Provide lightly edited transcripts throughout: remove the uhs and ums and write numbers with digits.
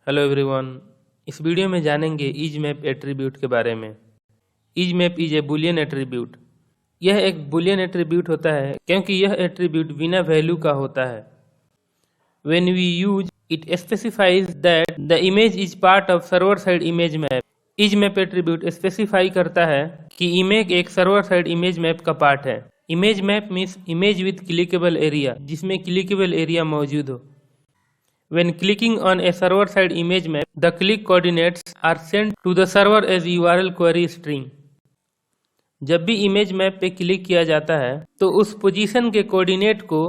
Hello everyone, इस video में जानेंगे इजमैप एट्रीब्यूट के बारे में। इजमैप इज ए बुलियन एट्रीब्यूट। यह एक बुलियन एट्रीब्यूट होता है क्योंकि यह एट्रीब्यूट बिना वैल्यू का होता है। When we use it specifies that the image is part of server side image map. Ismap attribute specify करता है कि इमेज एक सर्वर साइड इमेज मैप का पार्ट है। Image map means image with clickable area, जिसमें clickable area मौजूद हो। When clicking on a server-side image map, the click coordinates are sent to the server as URL query string. जब भी image map पे click किया जाता है तो उस पोजीशन के कोऑर्डिनेट को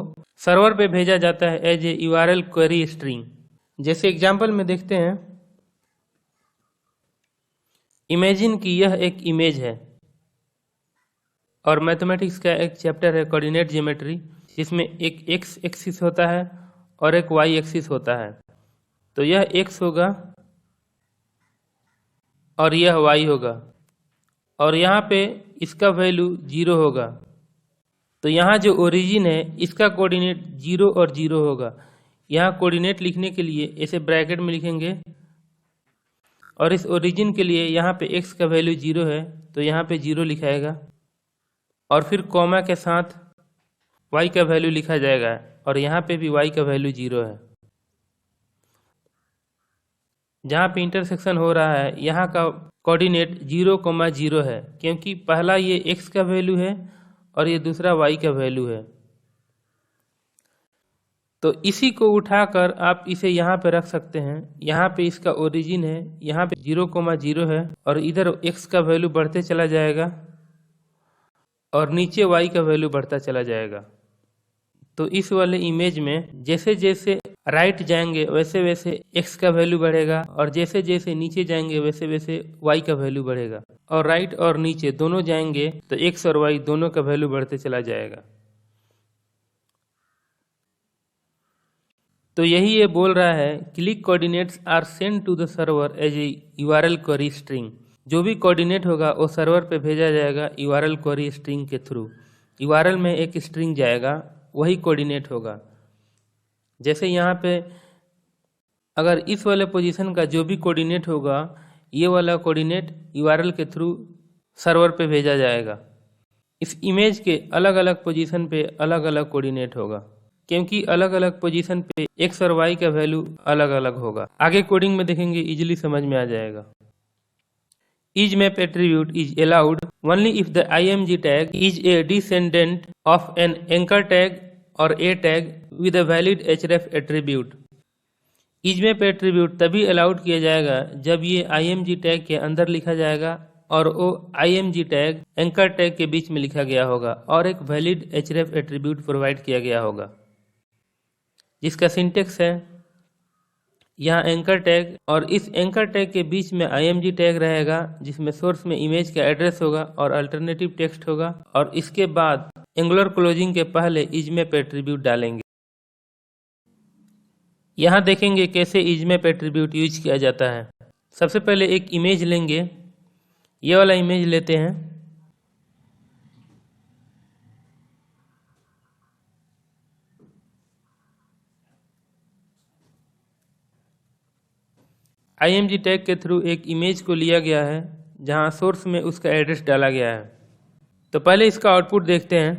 सर्वर पे भेजा जाता है as a URL query string. जैसे एग्जांपल में देखते हैं, इमेजिन कि यह एक इमेज है और मैथमेटिक्स का एक चैप्टर है कोऑर्डिनेट ज्योमेट्री, जिसमें एक एक्स एक्सिस होता है और एक वाई एक्सिस होता है। तो यह एक्स होगा और यह वाई होगा और यहाँ पे इसका वैल्यू 0 होगा। तो यहाँ जो ओरिजिन है इसका कोऑर्डिनेट 0 और 0 होगा। यहाँ कोऑर्डिनेट लिखने के लिए ऐसे ब्रैकेट में लिखेंगे और इस ओरिजिन के लिए यहाँ पे x का वैल्यू 0 है तो यहाँ पे 0 लिखाएगा और फिर कॉमा के साथ y का वैल्यू लिखा जाएगा और यहाँ पे भी y का वैल्यू 0 है। जहाँ पे इंटरसेक्शन हो रहा है यहाँ का कोऑर्डिनेट 0,0 है, क्योंकि पहला ये x का वैल्यू है और ये दूसरा y का वैल्यू है। तो इसी को उठाकर आप इसे यहाँ पे रख सकते हैं। यहाँ पे इसका ओरिजिन है, यहाँ पे 0,0 है और इधर x का वैल्यू बढ़ते चला जाएगा और नीचे y का वैल्यू बढ़ता चला जाएगा। तो इस वाले इमेज में जैसे जैसे राइट जाएंगे वैसे वैसे x का वैल्यू बढ़ेगा और जैसे जैसे नीचे जाएंगे वैसे वैसे y का वैल्यू बढ़ेगा, और राइट और नीचे दोनों जाएंगे तो x और y दोनों का वैल्यू बढ़ते चला जाएगा। तो यही ये बोल रहा है, click coordinates are send to the server as a URL query string. जो भी कोऑर्डिनेट होगा वो सर्वर पे भेजा जाएगा URL क्वेरी स्ट्रिंग के थ्रू। URL में एक स्ट्रिंग जाएगा, वही कोऑर्डिनेट होगा। जैसे यहाँ पे अगर इस वाले पोजीशन का जो भी कोऑर्डिनेट होगा, ये वाला कोऑर्डिनेट URL के थ्रू सर्वर पे भेजा जाएगा। इस इमेज के अलग अलग पोजीशन पे अलग अलग कोऑर्डिनेट होगा, क्योंकि अलग अलग पोजीशन पे x और y का वैल्यू अलग अलग होगा। आगे कोडिंग में देखेंगे, इजीली समझ में आ जाएगा। Ismap attribute is allowed only if the img tag is a descendant of an anchor tag or a tag with a valid href attribute. Ismap attribute तभी अलाउड किया जाएगा जब ये img टैग के अंदर लिखा जाएगा और वो img टैग एंकर टैग के बीच में लिखा गया होगा और एक वैलिड href एट्रीब्यूट प्रोवाइड किया गया होगा, जिसका सिंटेक्स है यहाँ एंकर टैग और इस एंकर टैग के बीच में img टैग रहेगा, जिसमें सोर्स में इमेज का एड्रेस होगा और अल्टरनेटिव टेक्स्ट होगा, और इसके बाद एंगुलर क्लोजिंग के पहले इजमैप एट्रीब्यूट डालेंगे। यहाँ देखेंगे कैसे इजमैप एट्रीब्यूट यूज किया जाता है। सबसे पहले एक इमेज लेंगे, ये वाला इमेज लेते हैं। img टैग के थ्रू एक इमेज को लिया गया है जहां सोर्स में उसका एड्रेस डाला गया है। तो पहले इसका आउटपुट देखते हैं।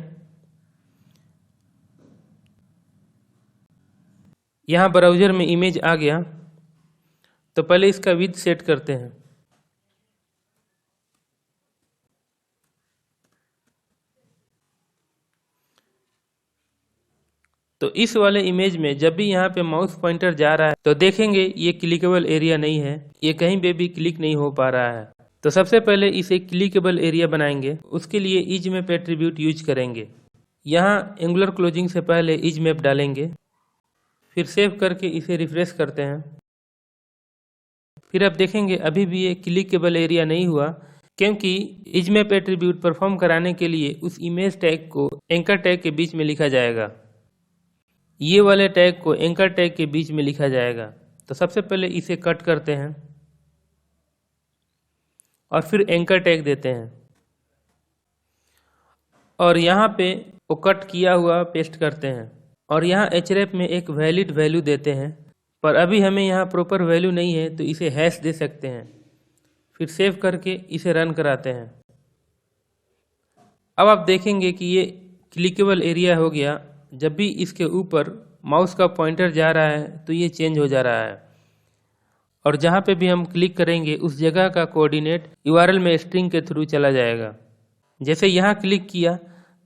यहाँ ब्राउज़र में इमेज आ गया, तो पहले इसका विड्थ सेट करते हैं। तो इस वाले इमेज में जब भी यहाँ पे माउस पॉइंटर जा रहा है तो देखेंगे ये क्लिकेबल एरिया नहीं है, ये कहीं पे भी क्लिक नहीं हो पा रहा है। तो सबसे पहले इसे क्लिकेबल एरिया बनाएंगे, उसके लिए इजमैप एट्रीब्यूट यूज करेंगे। यहाँ एंगुलर क्लोजिंग से पहले इजमैप डालेंगे, फिर सेव करके इसे रिफ्रेश करते हैं। फिर अब देखेंगे अभी भी ये क्लिकेबल एरिया नहीं हुआ, क्योंकि इजमैप एट्रीब्यूट परफॉर्म कराने के लिए उस इमेज टैग को एंकर टैग के बीच में लिखा जाएगा। ये वाले टैग को एंकर टैग के बीच में लिखा जाएगा। तो सबसे पहले इसे कट करते हैं और फिर एंकर टैग देते हैं और यहाँ पे वो कट किया हुआ पेस्ट करते हैं और यहाँ href में एक वैलिड वैल्यू देते हैं, पर अभी हमें यहाँ प्रॉपर वैल्यू नहीं है तो इसे हैश दे सकते हैं। फिर सेव करके इसे रन कराते हैं। अब आप देखेंगे कि ये क्लिकेबल एरिया हो गया। जब भी इसके ऊपर माउस का पॉइंटर जा रहा है तो ये चेंज हो जा रहा है और जहाँ पे भी हम क्लिक करेंगे उस जगह का कोऑर्डिनेट यूआरएल में स्ट्रिंग के थ्रू चला जाएगा। जैसे यहाँ क्लिक किया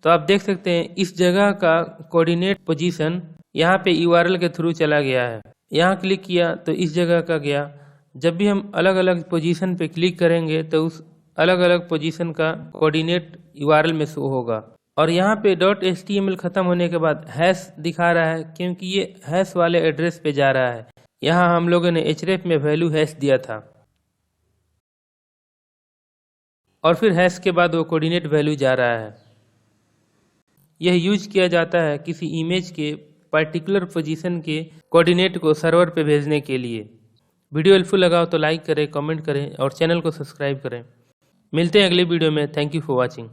तो आप देख सकते हैं इस जगह का कोऑर्डिनेट पोजीशन यहाँ पे यूआरएल के थ्रू चला गया है। यहाँ क्लिक किया तो इस जगह का गया। जब भी हम अलग अलग पोजीशन पे क्लिक करेंगे तो उस अलग अलग पोजीशन का कोऑर्डिनेट यूआरएल में शो होगा। और यहाँ पे .html खत्म होने के बाद हैश दिखा रहा है क्योंकि ये हैश वाले एड्रेस पे जा रहा है। यहाँ हम लोगों ने href में वैल्यू हैश दिया था और फिर हैश के बाद वो कोऑर्डिनेट वैल्यू जा रहा है। यह यूज किया जाता है किसी इमेज के पर्टिकुलर पोजीशन के कोऑर्डिनेट को सर्वर पे भेजने के लिए। वीडियो हेल्पफुल लगा हो तो लाइक करें, कमेंट करें और चैनल को सब्सक्राइब करें। मिलते हैं अगले वीडियो में। Thank you for watching.